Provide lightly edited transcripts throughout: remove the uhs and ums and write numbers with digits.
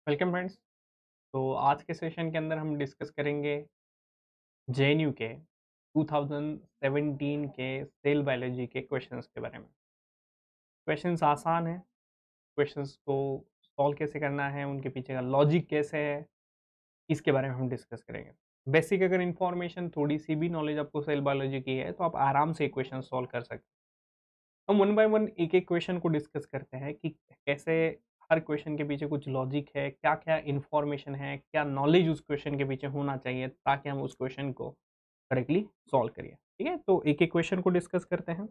Welcome friends. तो आज के सेशन के अंदर हम डिस्कस करेंगे जेएनयू के 2017 के सेल बायोलॉजी के क्वेश्चंस के बारे में। क्वेश्चंस आसान हैं। क्वेश्चंस को सॉल्व कैसे करना है, उनके पीछे का लॉजिक कैसे है, इसके बारे में हम डिस्कस करेंगे। बेसिक अगर इन्फॉर्मेशन, थोड़ी सी भी नॉलेज आपको सेल बायोलॉजी की है तो आप आराम से क्वेश्चन सॉल्व कर सकते हैं। हम वन बाय वन एक एक क्वेश्चन को डिस्कस करते हैं कि कैसे हर क्वेश्चन के पीछे कुछ लॉजिक है, क्या क्या इन्फॉर्मेशन है, क्या नॉलेज उस क्वेश्चन के पीछे होना चाहिए ताकि हम उस क्वेश्चन को करेक्टली सॉल्व करिए। ठीक है, तो एक एक क्वेश्चन को डिस्कस करते हैं।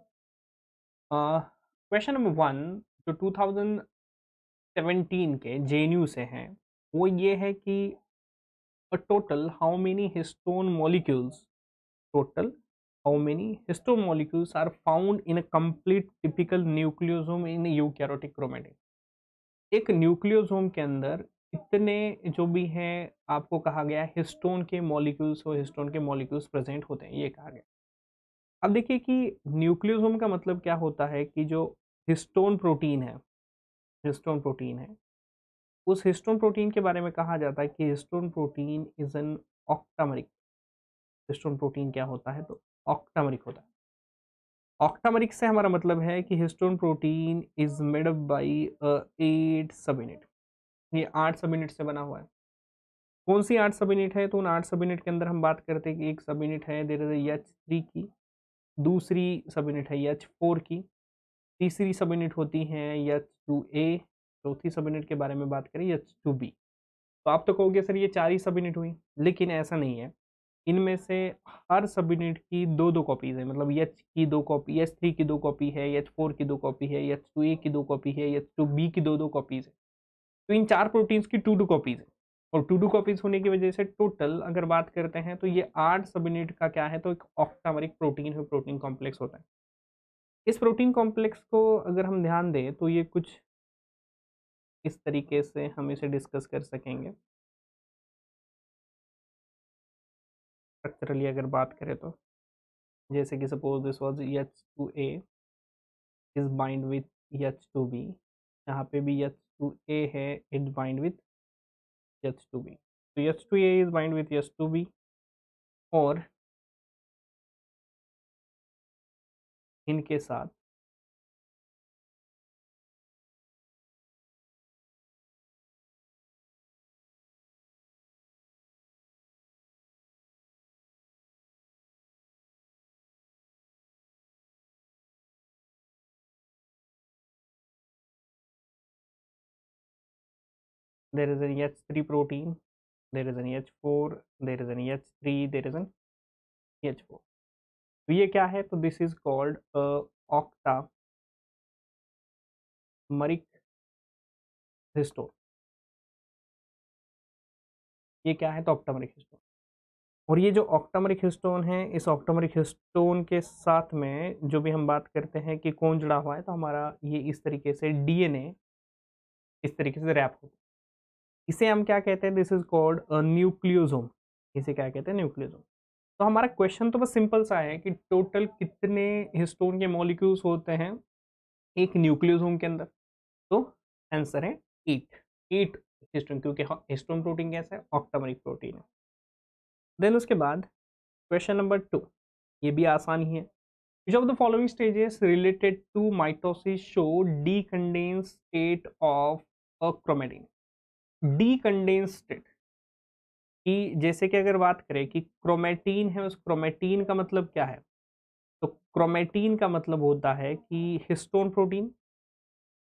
क्वेश्चन नंबर वन जो 2017 के जेएनयू से हैं वो ये है कि a total how many histone molecules total how many histomolecules are found in a complete typical nucleosome in eukaryotic chromatin। एक न्यूक्लियोसोम के अंदर इतने जो भी हैं आपको कहा गया है हिस्टोन के मॉलिक्यूल्स और हिस्टोन के मॉलिक्यूल्स प्रेजेंट होते हैं, ये कहा गया। अब देखिए कि न्यूक्लियोसोम का मतलब क्या होता है कि जो हिस्टोन प्रोटीन है, हिस्टोन प्रोटीन है, उस हिस्टोन प्रोटीन के बारे में कहा जाता है कि histone protein is an octameric. Histone protein क्या होता है, तो ऑक्टामरिक होता है। ऑक्टामरिक से हमारा मतलब है कि histone protein is made up by 8 सब यूनिट। ये 8 सब यूनिट से बना हुआ है। कौन सी 8 सब यूनिट है, तो उन 8 सब यूनिट के अंदर हम बात करते हैं कि एक सब यूनिट है देयर इज H3 की, दूसरी सब यूनिट है H4 की, तीसरी सब यूनिट होती है H2A, चौथी सब यूनिट के बारे में बात करें H2B। तो आप तो कहोगे सर ये 4 ही सब यूनिट हुई, लेकिन ऐसा नहीं है। इनमें से हर सब यूनिट की 2-2 कॉपीज़ है, मतलब एच की 2 कॉपी, H3 की 2 कॉपी है, H4 की 2 कॉपी है, H2A की 2 कॉपी है, H2B की 2-2 कॉपीज़ है। तो इन 4 प्रोटीन्स की 2-2 कॉपीज़ है और 2-2 कॉपीज़ होने की वजह से टोटल अगर बात करते हैं तो ये 8 सब यूनिट का क्या है, तो एक ऑक्टामेरिक प्रोटीन है, प्रोटीन कॉम्प्लेक्स होता है। इस प्रोटीन कॉम्प्लेक्स को अगर हम ध्यान दें तो ये कुछ इस तरीके से हम इसे डिस्कस कर सकेंगे। स्ट्रक्चरली अगर बात करें तो जैसे कि suppose this was H2A is bind with H2B, यहाँ पे भी H2A है, इट बाइंड विथ H2B। तो H2A is bind with H2B और इनके साथ there is an H3 protein, there is an H4, there is an H3, there is an H4। तो ये क्या है, तो दिस इज कॉल्ड ऑक्टामरिक हिस्टोन। ये क्या है, तो ऑक्टामरिक हिस्टोन। और ये जो ऑक्टामरिक हिस्टोन है, इस ऑक्टामरिक हिस्टोन के साथ में जो भी हम बात करते हैं कि कौन जुड़ा हुआ है, तो हमारा ये इस तरीके से डीएनए इस तरीके से रैप होता है। इसे हम क्या कहते हैं, this is called a nucleosome. इसे क्या कहते हैं, न्यूक्लियोसोम। तो हमारा क्वेश्चन तो बस सिंपल सा है कि टोटल कितने हिस्टोन के मॉलिक्यूल्स होते हैं एक न्यूक्लियोसोम के अंदर। तो आंसर है 8। 8 हिस्टोन, क्योंकि हिस्टोन प्रोटीन कैसा है, ऑक्टामरिक प्रोटीन है। देन उसके बाद क्वेश्चन नंबर 2, ये भी आसान ही है। Which of the following stages related to mitosis show decondensed state of a chromatin? Decondensed state कि जैसे कि अगर बात करें कि क्रोमेटीन है, उस क्रोमेटीन का मतलब क्या है, तो क्रोमेटीन का मतलब होता है कि हिस्टोन प्रोटीन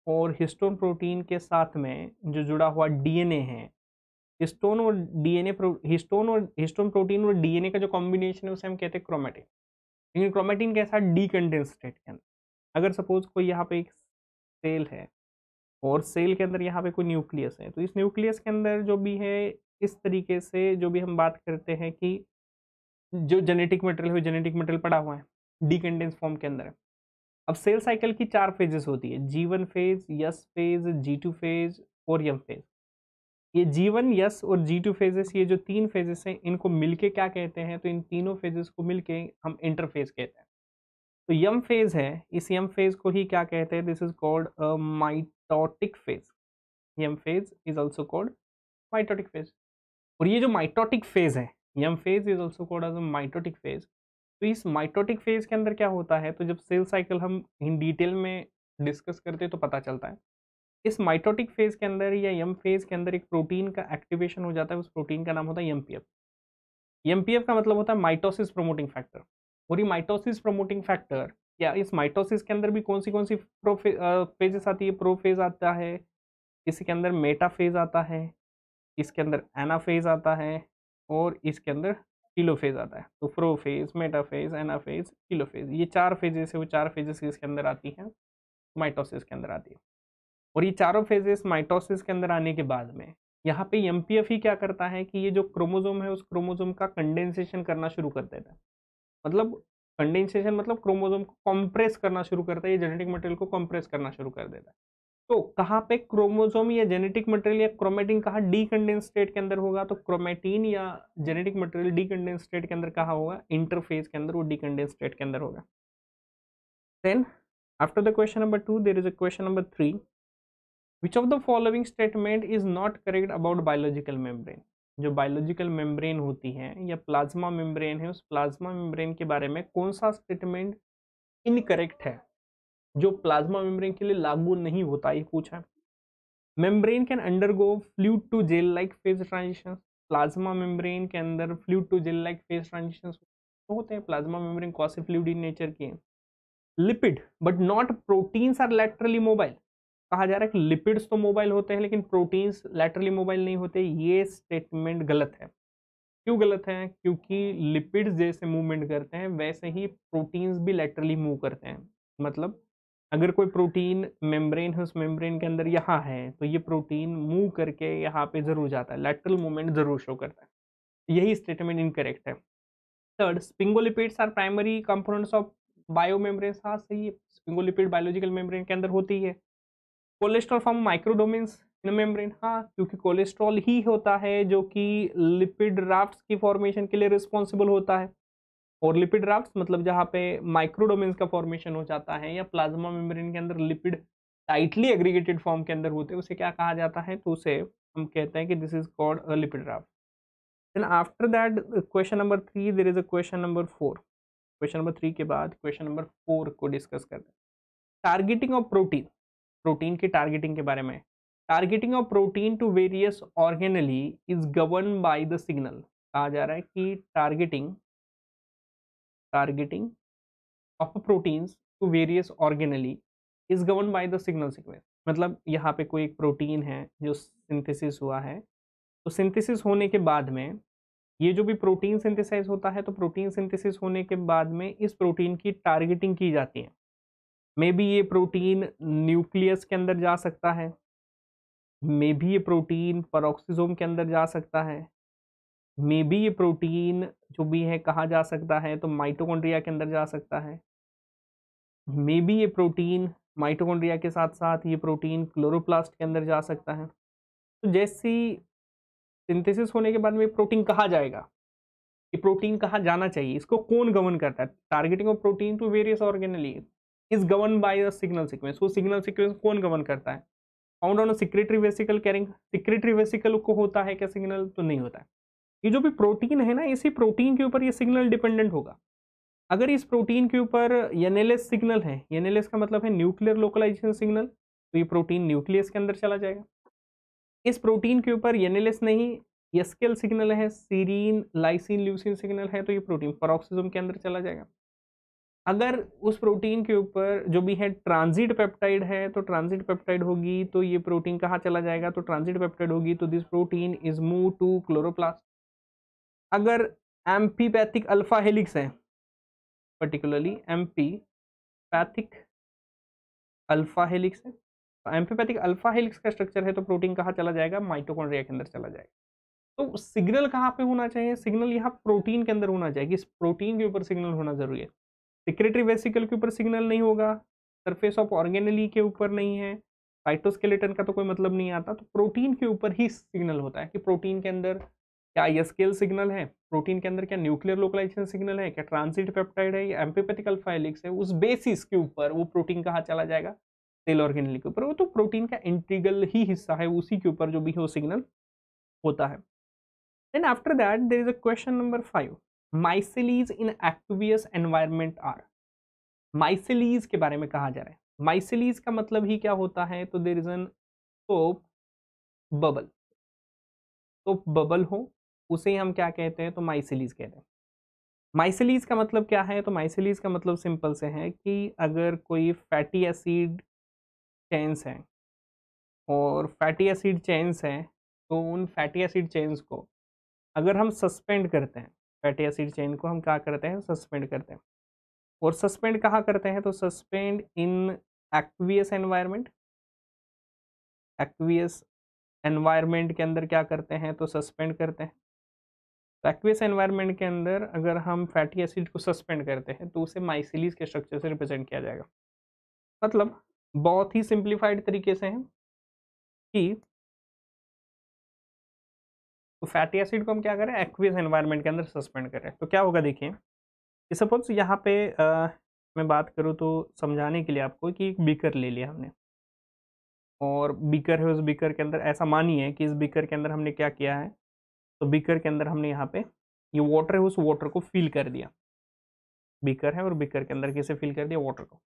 और हिस्टोन प्रोटीन के साथ में जो जुड़ा हुआ डीएनए है। हिस्टोन और डीएनए हिस्टोन और हिस्टोन प्रोटीन और डीएनए का जो कॉम्बिनेशन है उसे हम कहते हैं क्रोमेटिन। लेकिन क्रोमेटिन कैसा, डीकंडेंस स्टेट के अंदर। अगर सपोज कोई यहाँ पे एक सेल है और सेल के अंदर यहाँ पे कोई न्यूक्लियस है, तो इस न्यूक्लियस के अंदर जो भी है इस तरीके से जो भी हम बात करते हैं कि जो जेनेटिक मटेरियल है, जेनेटिक मटेरियल पड़ा हुआ है डीकंडेंस फॉर्म के अंदर है। अब सेल साइकिल की 4 फेजेस होती है, G1 phase, yes phase, G2 phase और यम फेज। ये G1, यस और G2 फेजेस, ये जो 3 फेजेस हैं इनको मिलके क्या कहते हैं, तो इन तीनों फेजेस को मिलके हम इंटरफेज कहते हैं। तो यम फेज है, इस यम फेज को ही क्या कहते हैं, this is called a mitotic phase. M phase is also called mitotic phase. और ये जो माइटोटिक फेज है, M phase is also called as mitotic phase. तो इस माइटोटिक फेज के अंदर क्या होता है, तो जब सेल साइकिल हम इन डिटेल में डिस्कस करते हैं तो पता चलता है। इस माइटोटिक फेज के अंदर या एम फेज के अंदर एक प्रोटीन का एक्टिवेशन हो जाता है, उस प्रोटीन का नाम होता है एमपीएफ। एमपीएफ का मतलब होता है माइटोसिस प्रोमोटिंग फैक्टर। और ये माइटोसिस प्रोमोटिंग फैक्टर, या इस माइटोसिस के अंदर भी कौन सी फेजेस आती है, प्रोफेज आता है, इसके अंदर मेटाफेज आता है, इसके अंदर एनाफेज आता है, और इसके अंदर टीलोफेज आता है। तो प्रोफेज, मेटाफेज, एनाफेज, टीलोफेज, ये 4 फेजेस है, वो 4 फेजेस इसके अंदर आती हैं, माइटोसिस के अंदर आती है। और ये चारों फेजेस माइटोसिस के अंदर आने के बाद में यहाँ पे एमपीएफ ही क्या करता है कि ये जो क्रोमोसोम है उस क्रोमोसोम का कंडेंसेशन करना शुरू कर देता है। मतलब कंडेंसेशन मतलब क्रोमोसोम को कंप्रेस करना शुरू करता है, ये जेनेटिक मटेरियल को कंप्रेस करना शुरू कर देता है। तो कहाँ पे क्रोमोसोम या जेनेटिक मटेरियल या क्रोमेटिन कहाँ डीकंडेंस स्टेट के अंदर होगा, तो क्रोमेटिन या जेनेटिक मटेरियल डीकंडेंस स्टेट के अंदर कहाँ होगा, इंटरफेज के अंदर, वो डीकंडेंस स्टेट के अंदर होगा। Then after the question number 2 there is a question number 3, which of the following statement is not correct about biological membrane. जो बायोलॉजिकल मेम्ब्रेन होती है या प्लाज्मा मेम्ब्रेन है, उस प्लाज्मा मेम्ब्रेन के बारे में कौन सा स्टेटमेंट इनकरेक्ट है, जो प्लाज्मा मेम्ब्रेन के लिए लागू नहीं होता, ये पूछा है। Membrane can undergo fluid to gel like phase transition. Plasma membrane के अंदर fluid to gel like phase transition होते हैं। Plasma membrane quasi fluid in nature की है। Lipid but not proteins are laterally mobile. कहा जा रहा है कि लिपिड्स तो मोबाइल होते हैं लेकिन प्रोटीन्स लैटरली मोबाइल नहीं होते, ये स्टेटमेंट गलत है। क्यों गलत है, क्योंकि लिपिड्स जैसे मूवमेंट करते हैं वैसे ही प्रोटीन्स भी लैटरली मूव करते हैं। मतलब अगर कोई प्रोटीन मेम्ब्रेन है, उस मेम्ब्रेन के अंदर यहाँ है, तो ये प्रोटीन मूव करके यहाँ पे जरूर जाता है, लैटरल मूवमेंट जरूर शो करता है। यही स्टेटमेंट इनकरेक्ट है। Third, sphingolipids are primary components of biomembranes. हाँ सही है, स्पिंगोलिपिड बायोलॉजिकल मेम्ब्रेन के अंदर होती है। कोलेस्ट्रॉल फॉर्म माइक्रोडोमेन्स इन मेम्ब्रेन। हाँ, क्योंकि कोलेस्ट्रॉल ही होता है जो कि लिपिड राफ्ट्स की फॉर्मेशन के लिए रिस्पॉन्सिबल होता है। और लिपिड राफ्ट्स मतलब जहाँ पे माइक्रोडोमेन्स का फॉर्मेशन हो जाता है, या प्लाज्मा मेम्ब्रेन के अंदर लिपिड टाइटली एग्रीगेटेड फॉर्म के अंदर होते हैं, उसे क्या कहा जाता है, तो उसे हम कहते हैं कि this is called a lipid raft. Then after that question number 3 there is a question number 4। Question number 3 के बाद क्वेश्चन नंबर 4 को डिस्कस करते हैं। टारगेटिंग ऑफ प्रोटीन, प्रोटीन की टारगेटिंग के बारे में। Targeting of protein to various organelle is govern by the signal. कहा जा रहा है कि targeting targeting of proteins to various organelle is govern by the signal sequence. मतलब यहाँ पे कोई एक प्रोटीन है जो सिंथेसिस हुआ है, तो सिंथेसिस होने के बाद में ये जो भी प्रोटीन सिंथेसाइज होता है, तो प्रोटीन सिंथेसिस होने के बाद में इस प्रोटीन की टारगेटिंग की जाती है। मे बी ये प्रोटीन न्यूक्लियस के अंदर जा सकता है, मे बी ये प्रोटीन पेरोक्सिसोम के अंदर जा सकता है, मे बी ये प्रोटीन जो भी है कहाँ जा सकता है, तो माइटोकॉन्ड्रिया के अंदर जा सकता है। मे बी ये प्रोटीन माइटोकॉन्ड्रिया के साथ साथ ये प्रोटीन क्लोरोप्लास्ट के अंदर जा सकता है। तो जैसी सिंथेसिस होने के बाद में प्रोटीन कहाँ जाएगा, ये प्रोटीन कहाँ जाना चाहिए, इसको कौन गवर्न करता है। Targeting of protein to various organelle is govern by the signal sequence. वो सिग्नल सीक्वेंस कौन गवर्न करता है, found on secretory vesicle carrying. Secretory vesicle को होता है क्या सिग्नल, तो नहीं होता है। ये जो भी प्रोटीन है ना, इसी प्रोटीन के ऊपर ये सिग्नल डिपेंडेंट होगा। अगर इस प्रोटीन के ऊपर एनएलएस सिग्नल है, एनएलएस का मतलब है न्यूक्लियर लोकलाइजेशन सिग्नल, तो ये प्रोटीन न्यूक्लियस के अंदर चला जाएगा। इस प्रोटीन के ऊपर एनएलएस नहीं, एसकेएल सिग्नल है, सीरीन लाइसिन ल्यूसिन सिग्नल है, तो ये प्रोटीन पेरोक्सिसोम के अंदर चला जाएगा। अगर उस प्रोटीन के ऊपर जो भी है ट्रांजिट पेप्टाइड है, तो ट्रांजिट पेप्टाइड होगी, तो ये प्रोटीन कहाँ चला जाएगा, तो ट्रांजिट पेप्टाइड होगी, तो this protein is move to chloroplast. अगर एम्फीपैथिक अल्फा हेलिक्स है, पर्टिकुलरली एम्फीपैथिक अल्फा हेलिक्स है, तो एम्फीपैथिक अल्फा हेलिक्स का स्ट्रक्चर है, तो प्रोटीन कहाँ चला जाएगा, माइटोकॉन्ड्रिया के अंदर चला जाएगा। तो सिग्नल कहाँ पे होना चाहिए, सिग्नल यहाँ प्रोटीन के अंदर होना चाहिए, इस प्रोटीन के ऊपर सिग्नल होना जरूरी है। सिक्रेटरी वेसिकल के ऊपर सिग्नल नहीं होगा, सरफेस ऑफ ऑर्गेनली के ऊपर नहीं है, साइटोस्केलेटन का तो कोई मतलब नहीं आता, तो प्रोटीन के ऊपर ही सिग्नल होता है कि प्रोटीन के अंदर क्या एसकेएल सिग्नल है, प्रोटीन के अंदर क्या न्यूक्लियर लोकलाइजेशन सिग्नल है, क्या ट्रांजिट पेप्टाइड है, या एम्फीपैथिक अल्फा हेलिक्स है। उस बेसिस के ऊपर वो प्रोटीन कहाँ चला जाएगा, सेल ऑर्गेनली के ऊपर। वो तो प्रोटीन का इंटीग्रल ही हिस्सा है, उसी के ऊपर जो भी है वो सिग्नल होता है। Then after that there is a question number 5, micelles in aqueous environment are. Micelles के बारे में कहा जा रहा है। माइसेलीज का मतलब ही क्या होता है, तो there is an soap bubble. तो बबल हो उसे हम क्या कहते हैं, तो माइसेलीज कहते हैं। माइसेलीज का मतलब क्या है, तो माइसेलीज का मतलब सिंपल से है कि अगर कोई फैटी एसिड चेन्स हैं और फैटी एसिड चेन्स हैं, तो उन फैटी एसिड चेन्स को अगर हम सस्पेंड करते हैं, फैटी एसिड चेन को हम क्या करते हैं, सस्पेंड करते हैं। और सस्पेंड कहाँ करते हैं, तो सस्पेंड इन एक्वियस एनवायरनमेंट। एक्वियस एनवायरनमेंट के अंदर क्या करते हैं, तो सस्पेंड करते हैं। तो एक्वियस एनवायरनमेंट के अंदर अगर हम फैटी एसिड को सस्पेंड करते हैं तो उसे माइसिलीज के स्ट्रक्चर से रिप्रेजेंट किया जाएगा। मतलब बहुत ही सिंप्लीफाइड तरीके से है कि तो फैटी एसिड को हम क्या करें, एक्वियस एनवायरनमेंट के अंदर सस्पेंड करें, तो क्या होगा देखिए कि सपोज यहाँ पे मैं बात करूँ तो समझाने के लिए आपको कि एक बीकर ले लिया हमने और बीकर है, उस बीकर के अंदर ऐसा मानिए कि इस बीकर के अंदर हमने क्या किया है, तो बीकर के अंदर हमने यहाँ पे ये वाटर है, उस वाटर को फिल कर दिया। बीकर है और बीकर के अंदर किसे फिल कर दिया, वाटर को।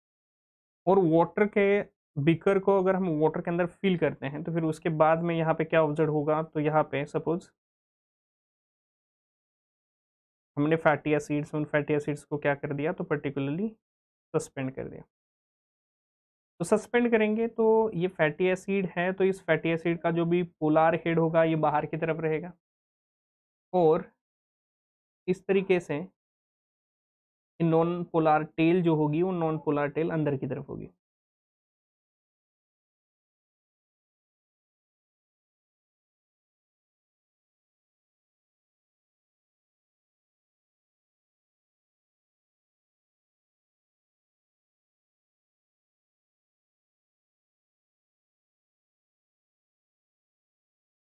और वाटर के बीकर को अगर हम वाटर के अंदर फिल करते हैं तो फिर उसके बाद में यहाँ पे क्या ऑब्जर्व होगा, तो यहाँ पे सपोज हमने फैटी एसिड्स, उन फैटी एसिड्स को क्या कर दिया, तो पर्टिकुलरली सस्पेंड कर दिया। तो सस्पेंड करेंगे तो ये फैटी एसिड है, तो इस फैटी एसिड का जो भी पोलार हेड होगा ये बाहर की तरफ रहेगा और इस तरीके से नॉन पोलार टेल जो होगी वो नॉन पोलार टेल अंदर की तरफ होगी।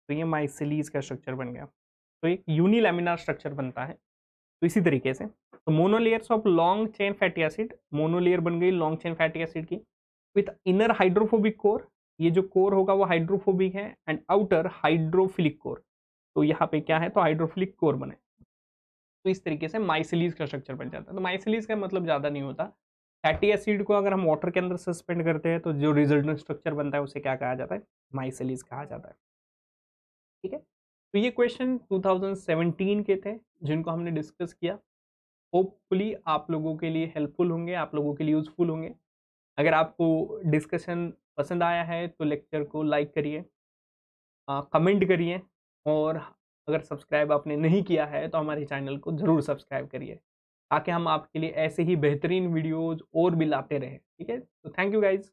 तो ये माइसिलीज का स्ट्रक्चर बन गया, तो एक यूनिलैमिनार स्ट्रक्चर बनता है। तो इसी तरीके से तो monolayers of long chain fatty acid, monolayer बन गई लॉन्ग चेन फैटी एसिड की विथ इनर हाइड्रोफोबिक कोर। ये जो कोर होगा वो हाइड्रोफोबिक है एंड आउटर हाइड्रोफिलिक कोर। तो यहाँ पे क्या है, तो हाइड्रोफिलिक कोर बने। तो इस तरीके से माइसिलीज का स्ट्रक्चर बन जाता है। तो माइसिलीज का मतलब ज़्यादा नहीं होता। फैटी एसिड को अगर हम वाटर के अंदर सस्पेंड करते हैं तो जो रिजल्टेंट स्ट्रक्चर बनता है उसे क्या कहा जाता है, माइसिलीज कहा जाता है। ठीक है, तो ये क्वेश्चन 2017 के थे जिनको हमने डिस्कस किया। होपफुली आप लोगों के लिए हेल्पफुल होंगे, आप लोगों के लिए यूजफुल होंगे। अगर आपको डिस्कशन पसंद आया है तो लेक्चर को लाइक करिए, कमेंट करिए और अगर सब्सक्राइब आपने नहीं किया है तो हमारे चैनल को ज़रूर सब्सक्राइब करिए ताकि हम आपके लिए ऐसे ही बेहतरीन वीडियोज़ और भी लाते रहें। ठीक है, तो थैंक यू गाइज़।